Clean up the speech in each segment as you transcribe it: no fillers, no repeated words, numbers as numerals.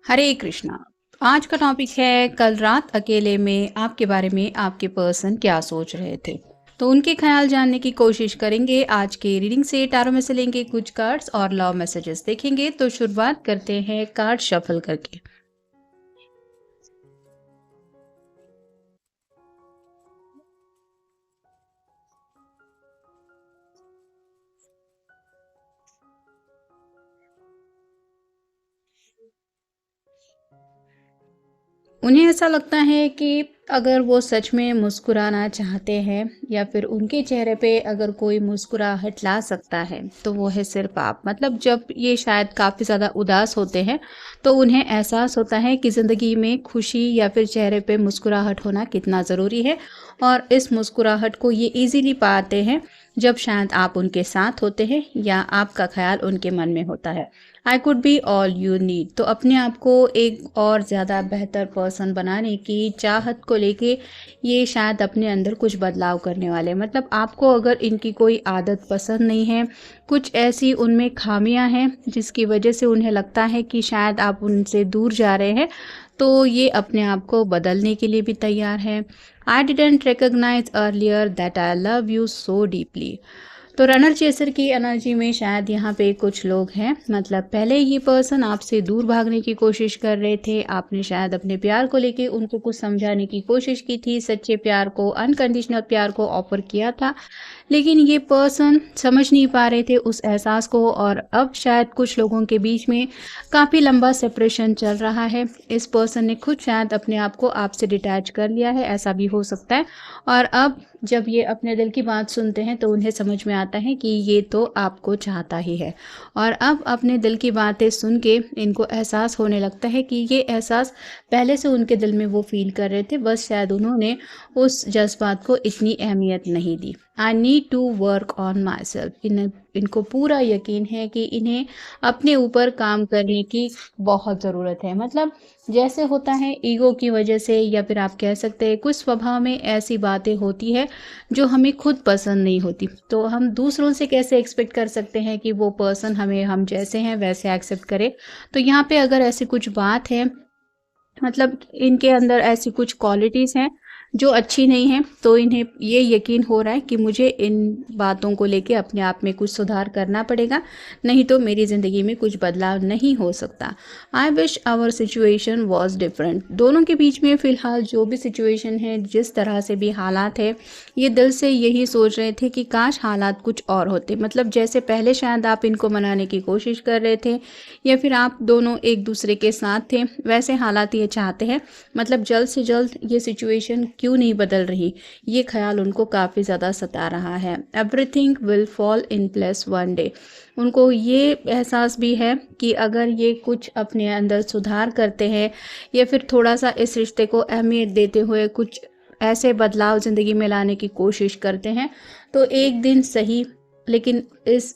हरे कृष्णा। आज का टॉपिक है कल रात अकेले में आपके बारे में आपके पर्सन क्या सोच रहे थे। तो उनके ख्याल जानने की कोशिश करेंगे। आज के रीडिंग से टारो में से लेंगे कुछ कार्ड्स और लव मैसेजेस देखेंगे। तो शुरुआत करते हैं कार्ड शफल करके। उन्हें ऐसा लगता है कि अगर वो सच में मुस्कुराना चाहते हैं या फिर उनके चेहरे पे अगर कोई मुस्कुराहट ला सकता है तो वो है सिर्फ आप। मतलब जब ये शायद काफ़ी ज़्यादा उदास होते हैं तो उन्हें एहसास होता है कि ज़िंदगी में खुशी या फिर चेहरे पे मुस्कुराहट होना कितना ज़रूरी है। और इस मुस्कुराहट को ये इजीली पाते हैं जब शायद आप उनके साथ होते हैं या आपका ख्याल उनके मन में होता है। I could be all you need. तो अपने आप को एक और ज़्यादा बेहतर पर्सन बनाने की चाहत को लेके ये शायद अपने अंदर कुछ बदलाव करने वाले। मतलब आपको अगर इनकी कोई आदत पसंद नहीं है, कुछ ऐसी उनमें खामियां हैं जिसकी वजह से उन्हें लगता है कि शायद आप उनसे दूर जा रहे हैं, तो ये अपने आप को बदलने के लिए भी तैयार है। I didn't recognise earlier that I love you so deeply. तो रनर चेसर की एनर्जी में शायद यहाँ पे कुछ लोग हैं। मतलब पहले ये पर्सन आपसे दूर भागने की कोशिश कर रहे थे। आपने शायद अपने प्यार को लेके उनको कुछ समझाने की कोशिश की थी, सच्चे प्यार को, अनकंडीशनल प्यार को ऑफर किया था, लेकिन ये पर्सन समझ नहीं पा रहे थे उस एहसास को। और अब शायद कुछ लोगों के बीच में काफ़ी लंबा सेपरेशन चल रहा है। इस पर्सन ने खुद शायद अपने आप को आपसे डिटैच कर लिया है, ऐसा भी हो सकता है। और अब जब ये अपने दिल की बात सुनते हैं तो उन्हें समझ में आता है कि ये तो आपको चाहता ही है। और अब अपने दिल की बातें सुन के इनको एहसास होने लगता है कि ये एहसास पहले से उनके दिल में वो फील कर रहे थे, बस शायद उन्होंने उस जज्बात को इतनी अहमियत नहीं दी। I need to work on myself. इनको पूरा यकीन है कि इन्हें अपने ऊपर काम करने की बहुत ज़रूरत है। मतलब जैसे होता है ईगो की वजह से, या फिर आप कह सकते हैं कुछ स्वभाव में ऐसी बातें होती है जो हमें खुद पसंद नहीं होती, तो हम दूसरों से कैसे एक्सपेक्ट कर सकते हैं कि वो पर्सन हमें हम जैसे हैं वैसे एक्सेप्ट करे। तो यहाँ पे अगर ऐसी कुछ बात है, मतलब इनके अंदर ऐसी कुछ क्वालिटीज़ हैं जो अच्छी नहीं हैं, तो इन्हें ये यकीन हो रहा है कि मुझे इन बातों को लेके अपने आप में कुछ सुधार करना पड़ेगा, नहीं तो मेरी ज़िंदगी में कुछ बदलाव नहीं हो सकता। I wish our situation was different. दोनों के बीच में फ़िलहाल जो भी सिचुएशन है, जिस तरह से भी हालात है, ये दिल से यही सोच रहे थे कि काश हालात कुछ और होते। मतलब जैसे पहले शायद आप इनको मनाने की कोशिश कर रहे थे या फिर आप दोनों एक दूसरे के साथ थे, वैसे हालात ये चाहते हैं। मतलब जल्द से जल्द ये सिचुएशन क्यों नहीं बदल रही, ये ख्याल उनको काफ़ी ज़्यादा सता रहा है। Everything will fall in place one day. उनको ये एहसास भी है कि अगर ये कुछ अपने अंदर सुधार करते हैं या फिर थोड़ा सा इस रिश्ते को अहमियत देते हुए कुछ ऐसे बदलाव ज़िंदगी में लाने की कोशिश करते हैं, तो एक दिन सही, लेकिन इस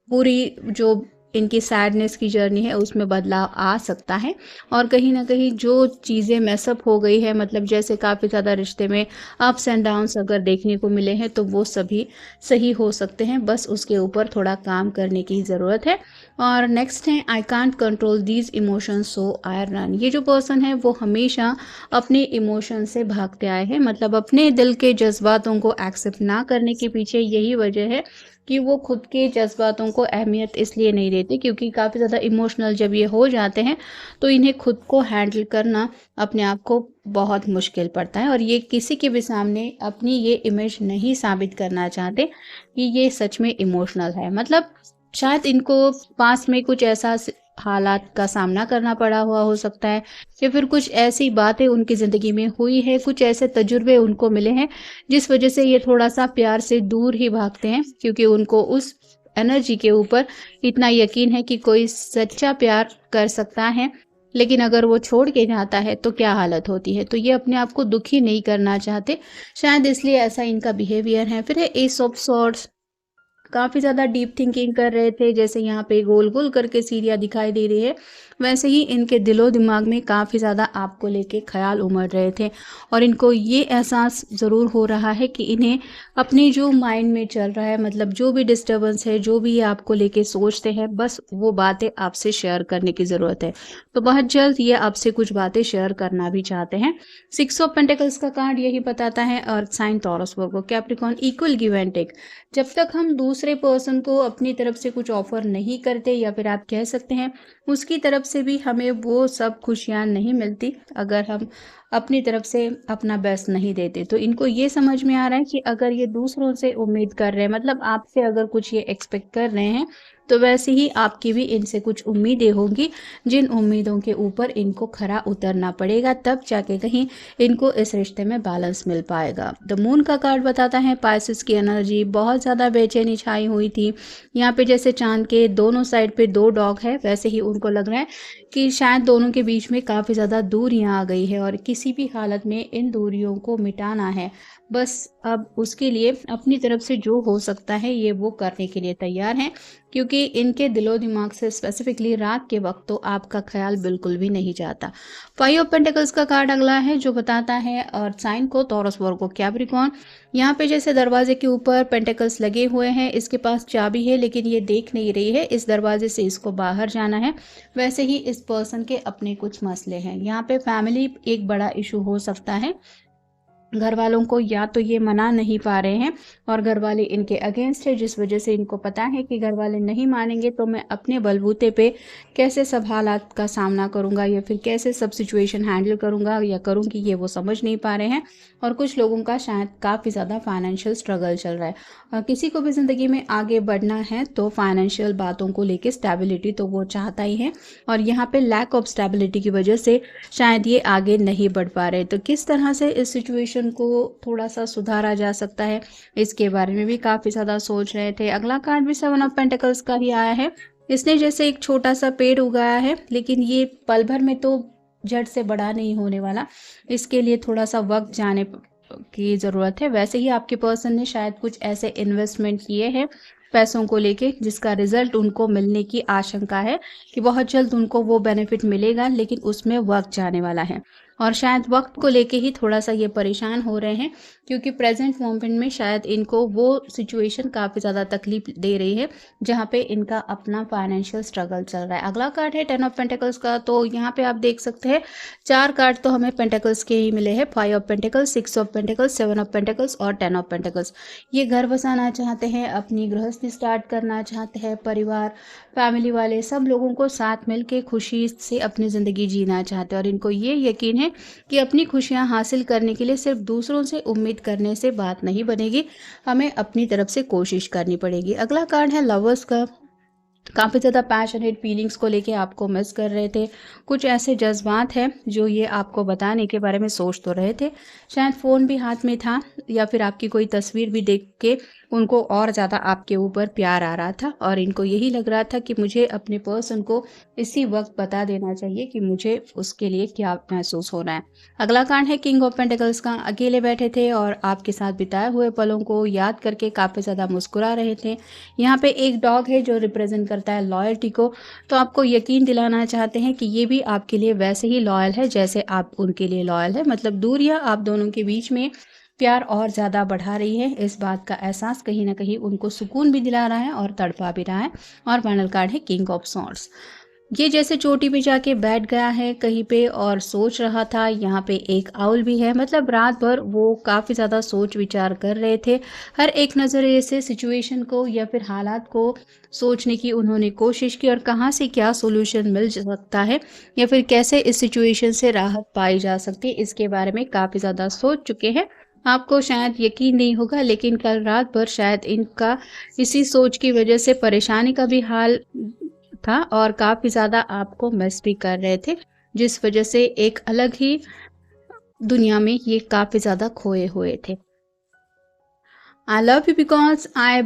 पूरी जो इनकी सैडनेस की जर्नी है उसमें बदलाव आ सकता है। और कहीं ना कहीं जो चीज़ें मैसअप हो गई है, मतलब जैसे काफ़ी ज़्यादा रिश्ते में अप्स एंड डाउन्स अगर देखने को मिले हैं, तो वो सभी सही हो सकते हैं। बस उसके ऊपर थोड़ा काम करने की ज़रूरत है। और नेक्स्ट है I can't control these emotions so I run. ये जो पर्सन है वो हमेशा अपने इमोशन से भागते आए हैं। मतलब अपने दिल के जज्बातों को एक्सेप्ट ना करने के पीछे यही वजह है कि वो खुद के जज्बातों को अहमियत इसलिए नहीं देते क्योंकि काफ़ी ज़्यादा इमोशनल जब ये हो जाते हैं तो इन्हें खुद को हैंडल करना अपने आप को बहुत मुश्किल पड़ता है। और ये किसी के भी सामने अपनी ये इमेज नहीं साबित करना चाहते कि ये सच में इमोशनल है। मतलब शायद इनको पास में कुछ ऐसा हालात का सामना करना पड़ा हुआ हो सकता है, या फिर कुछ ऐसी बातें उनकी ज़िंदगी में हुई है, कुछ ऐसे तजुर्बे उनको मिले हैं जिस वजह से ये थोड़ा सा प्यार से दूर ही भागते हैं, क्योंकि उनको उस एनर्जी के ऊपर इतना यकीन है कि कोई सच्चा प्यार कर सकता है, लेकिन अगर वो छोड़ के जाता है तो क्या हालत होती है। तो ये अपने आप को दुखी नहीं करना चाहते, शायद इसलिए ऐसा इनका बिहेवियर है। फिर है एस ऑफ सॉर्ड्स। काफ़ी ज़्यादा डीप थिंकिंग कर रहे थे, जैसे यहाँ पे गोल-गोल करके सीढ़ियाँ दिखाई दे रही है, वैसे ही इनके दिलो-दिमाग में काफ़ी ज़्यादा आपको लेके ख़्याल उमड़ रहे थे और इनको ये एहसास ज़रूर हो रहा है कि इन्हें अपने जो माइंड में चल रहा है, मतलब जो भी डिस्टर्बेंस है, जो भी ये आपको लेके सोचते हैं, बस वो बातें आपसे शेयर करने की ज़रूरत है। तो बहुत जल्द ये आपसे कुछ बातें शेयर करना भी चाहते हैं। 6 ऑफ पेंटिकल्स का कार्ड यही बताता है, earth sign, Taurus, Virgo, Capricorn, equal give and take. जब तक हम दूसरे पर्सन को अपनी तरफ से कुछ ऑफर नहीं करते, या फिर आप कह सकते हैं उसकी तरफ से भी हमें वो सब खुशियाँ नहीं मिलती, अगर हम अपनी तरफ से अपना बेस्ट नहीं देते। तो इनको ये समझ में आ रहा है कि अगर ये दूसरों से उम्मीद कर रहे हैं, मतलब आपसे अगर कुछ ये एक्सपेक्ट कर रहे हैं, तो वैसे ही आपकी भी इनसे कुछ उम्मीदें होंगी, जिन उम्मीदों के ऊपर इनको खरा उतरना पड़ेगा, तब जाके कहीं इनको इस रिश्ते में बैलेंस मिल पाएगा। द मून का कार्ड बताता है पाइसेस की एनर्जी बहुत ज़्यादा बेचैनी छाई हुई थी। यहाँ पे जैसे चांद के दोनों साइड पे 2 डॉग है, वैसे ही उनको लग रहा है कि शायद दोनों के बीच में काफ़ी ज़्यादा दूरियां आ गई है और किसी भी हालत में इन दूरियों को मिटाना है। बस अब उसके लिए अपनी तरफ से जो हो सकता है ये वो करने के लिए तैयार हैं, क्योंकि इनके दिलो दिमाग से स्पेसिफिकली रात के वक्त तो आपका ख्याल बिल्कुल भी नहीं जाता। 5 ऑफ पेंटिकल्स का कार्ड अगला है, जो बताता है अर्थ साइन को, टॉरस, वर्गो, कैप्रिकॉर्न। यहाँ पे जैसे दरवाजे के ऊपर पेंटिकल्स लगे हुए हैं, इसके पास चाबी है लेकिन ये देख नहीं रही है इस दरवाजे से इसको बाहर जाना है। वैसे ही इस पर्सन के अपने कुछ मसले हैं। यहाँ पे फैमिली एक बड़ा इशू हो सकता है, घर वालों को या तो ये मना नहीं पा रहे हैं और घर वाले इनके अगेंस्ट है, जिस वजह से इनको पता है कि घर वाले नहीं मानेंगे तो मैं अपने बलबूते पे कैसे सब हालात का सामना करूंगा, या फिर कैसे सब सिचुएशन हैंडल करूंगा या करूंगी, ये वो समझ नहीं पा रहे हैं। और कुछ लोगों का शायद काफ़ी ज़्यादा फाइनेंशियल स्ट्रगल चल रहा है। और किसी को भी ज़िंदगी में आगे बढ़ना है तो फाइनेंशियल बातों को लेकर स्टेबिलिटी तो वो चाहता ही है, और यहाँ पे लैक ऑफ स्टेबिलिटी की वजह से शायद ये आगे नहीं बढ़ पा रहे। तो किस तरह से इस सिचुएशन को थोड़ा सा सुधारा जा सकता है, इसके बारे में भी काफ़ी ज़्यादा सोच रहे थे। अगला कार्ड भी 7 ऑफ पेंटिकल्स का ही आया है। इसने जैसे एक छोटा सा पेड़ उगाया है, लेकिन ये पल भर में तो जड़ से बड़ा नहीं होने वाला, इसके लिए थोड़ा सा वक्त जाने की ज़रूरत है। वैसे ही आपके पर्सन ने शायद कुछ ऐसे इन्वेस्टमेंट किए हैं पैसों को लेके, जिसका रिजल्ट उनको मिलने की आशंका है कि बहुत जल्द उनको वो बेनिफिट मिलेगा, लेकिन उसमें वक्त जाने वाला है। और शायद वक्त को लेके ही थोड़ा सा ये परेशान हो रहे हैं, क्योंकि प्रेजेंट मोमेंट में शायद इनको वो सिचुएशन काफ़ी ज़्यादा तकलीफ दे रही है जहाँ पे इनका अपना फाइनेंशियल स्ट्रगल चल रहा है। अगला कार्ड है 10 ऑफ पेंटिकल्स का। तो यहाँ पे आप देख सकते हैं 4 कार्ड तो हमें पेंटिकल्स के ही मिले हैं, 5 of pentacles, 6 of pentacles, 7 of pentacles और 10 ऑफ पेंटिकल्स। ये घर बसाना चाहते हैं, अपनी गृहस्थी स्टार्ट करना चाहते हैं, परिवार, फैमिली वाले सब लोगों को साथ मिल के खुशी से अपनी ज़िंदगी जीना चाहते हैं, और इनको ये यकीन है कि अपनी खुशियां हासिल करने के लिए सिर्फ दूसरों से उम्मीद करने से बात नहीं बनेगी, हमें अपनी तरफ से कोशिश करनी पड़ेगी। अगला कार्ड है लवर्स का। काफ़ी ज़्यादा पैशनेट फीलिंग्स को लेके आपको मिस कर रहे थे, कुछ ऐसे जज्बात हैं जो ये आपको बताने के बारे में सोच तो रहे थे, शायद फ़ोन भी हाथ में था या फिर आपकी कोई तस्वीर भी देख के उनको और ज़्यादा आपके ऊपर प्यार आ रहा था, और इनको यही लग रहा था कि मुझे अपने पर्सन को इसी वक्त बता देना चाहिए कि मुझे उसके लिए क्या महसूस हो रहा है। अगला कार्ड है किंग ऑफ पेंटिकल्स का। अकेले बैठे थे और आपके साथ बिताए हुए पलों को याद करके काफ़ी ज़्यादा मुस्कुरा रहे थे। यहाँ पे एक डॉग है जो रिप्रेजेंट करता है लॉयल्टी को, तो आपको यकीन दिलाना चाहते हैं कि ये भी आपके लिए वैसे ही लॉयल है जैसे आप उनके लिए लॉयल है। मतलब दूरियां आप दोनों के बीच में प्यार और ज़्यादा बढ़ा रही है, इस बात का एहसास कहीं ना कहीं उनको सुकून भी दिला रहा है और तड़पा भी रहा है। और फाइनल कार्ड है किंग ऑफ सॉर्ड्स। ये जैसे चोटी पे जाके बैठ गया है कहीं पे और सोच रहा था। यहाँ पे एक आउल भी है, मतलब रात भर वो काफ़ी ज़्यादा सोच विचार कर रहे थे, हर एक नज़रिए से सिचुएशन को या फिर हालात को सोचने की उन्होंने कोशिश की, और कहाँ से क्या सोल्यूशन मिल सकता है या फिर कैसे इस सिचुएशन से राहत पाई जा सकती है, इसके बारे में काफ़ी ज़्यादा सोच चुके हैं। आपको शायद यकीन नहीं होगा, लेकिन कल रात भर शायद इनका इसी सोच की वजह से परेशानी का भी हाल था और काफ़ी ज़्यादा आपको मिस भी कर रहे थे, जिस वजह से एक अलग ही दुनिया में ये काफ़ी ज़्यादा खोए हुए थे। आई love you because I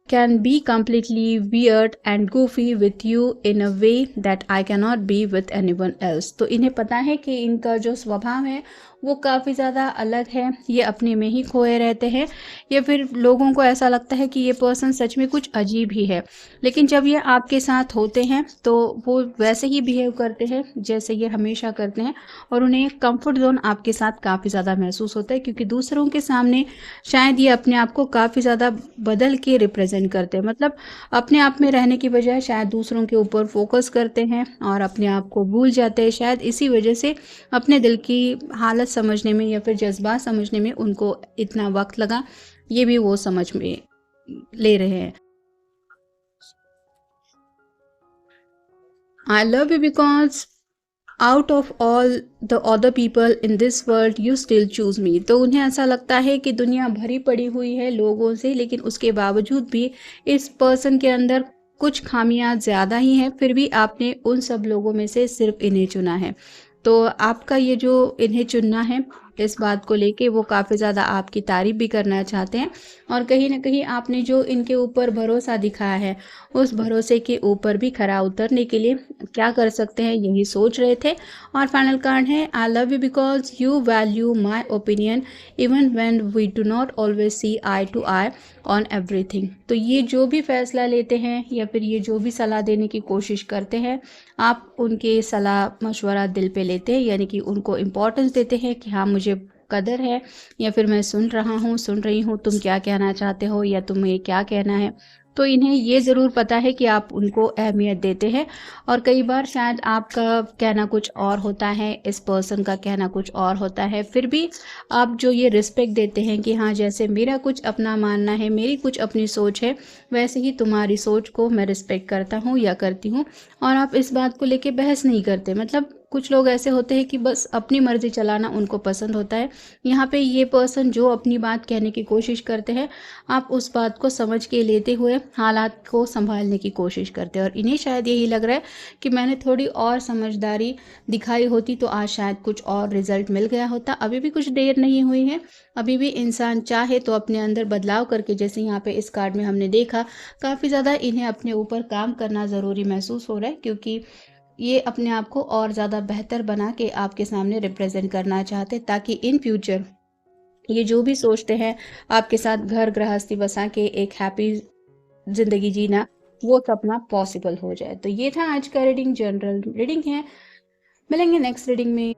can be completely weird and goofy with you in a way that I cannot be with anyone else। तो इन्हें पता है कि इनका जो स्वभाव है वो काफ़ी ज़्यादा अलग है, ये अपने में ही खोए रहते हैं, या फिर लोगों को ऐसा लगता है कि ये पर्सन सच में कुछ अजीब ही है। लेकिन जब ये आपके साथ होते हैं तो वो वैसे ही बिहेव करते हैं जैसे ये हमेशा करते हैं, और उन्हें कंफर्ट जोन आपके साथ काफ़ी ज़्यादा महसूस होता है, क्योंकि दूसरों के सामने शायद ये अपने आप को काफ़ी ज़्यादा बदल के रिप्रेजेंट करते हैं। मतलब अपने आप में रहने की बजाय शायद दूसरों के ऊपर फोकस करते हैं और अपने आप को भूल जाते हैं। शायद इसी वजह से अपने दिल की हालत समझने में या फिर जज्बात समझने में उनको इतना वक्त लगा, ये भी वो समझ में ले रहे हैं। I love you because out of all the other people in this world you still choose me. तो उन्हें ऐसा लगता है कि दुनिया भरी पड़ी हुई है लोगों से, लेकिन उसके बावजूद भी इस पर्सन के अंदर कुछ खामियां ज़्यादा ही हैं, फिर भी आपने उन सब लोगों में से सिर्फ इन्हें चुना है। तो आपका ये जो इन्हें चुनना है, इस बात को लेके वो काफ़ी ज़्यादा आपकी तारीफ भी करना चाहते हैं, और कहीं ना कहीं आपने जो इनके ऊपर भरोसा दिखाया है उस भरोसे के ऊपर भी खरा उतरने के लिए क्या कर सकते हैं यही सोच रहे थे। और फाइनल कार्ड है I love you because you value my opinion even when we do not always see eye to eye on everything. तो ये जो भी फैसला लेते हैं या फिर ये जो भी सलाह देने की कोशिश करते हैं, आप उनके सलाह मशवरा दिल पे लेते हैं, यानी कि उनको इम्पोर्टेंस देते हैं कि हाँ मुझे कदर है, या फिर मैं सुन रहा हूँ सुन रही हूँ तुम क्या कहना चाहते हो या तुम्हें क्या कहना है। तो इन्हें ये ज़रूर पता है कि आप उनको अहमियत देते हैं, और कई बार शायद आपका कहना कुछ और होता है, इस पर्सन का कहना कुछ और होता है, फिर भी आप जो ये रिस्पेक्ट देते हैं कि हाँ जैसे मेरा कुछ अपना मानना है, मेरी कुछ अपनी सोच है, वैसे ही तुम्हारी सोच को मैं रिस्पेक्ट करता हूँ या करती हूँ, और आप इस बात को लेके बहस नहीं करते। मतलब कुछ लोग ऐसे होते हैं कि बस अपनी मर्जी चलाना उनको पसंद होता है। यहाँ पे ये पर्सन जो अपनी बात कहने की कोशिश करते हैं, आप उस बात को समझ के लेते हुए हालात को संभालने की कोशिश करते हैं, और इन्हें शायद यही लग रहा है कि मैंने थोड़ी और समझदारी दिखाई होती तो आज शायद कुछ और रिजल्ट मिल गया होता। अभी भी कुछ देर नहीं हुई है, अभी भी इंसान चाहे तो अपने अंदर बदलाव करके, जैसे यहाँ पे इस कार्ड में हमने देखा, काफ़ी ज़्यादा इन्हें अपने ऊपर काम करना ज़रूरी महसूस हो रहा है, क्योंकि ये अपने आप को और ज़्यादा बेहतर बना के आपके सामने रिप्रेजेंट करना चाहते, ताकि इन फ्यूचर ये जो भी सोचते हैं आपके साथ घर गृहस्थी बसा के एक हैप्पी ज़िंदगी जीना, वो सपना पॉसिबल हो जाए। तो ये था आज का रीडिंग, जनरल रीडिंग है। मिलेंगे नेक्स्ट रीडिंग में।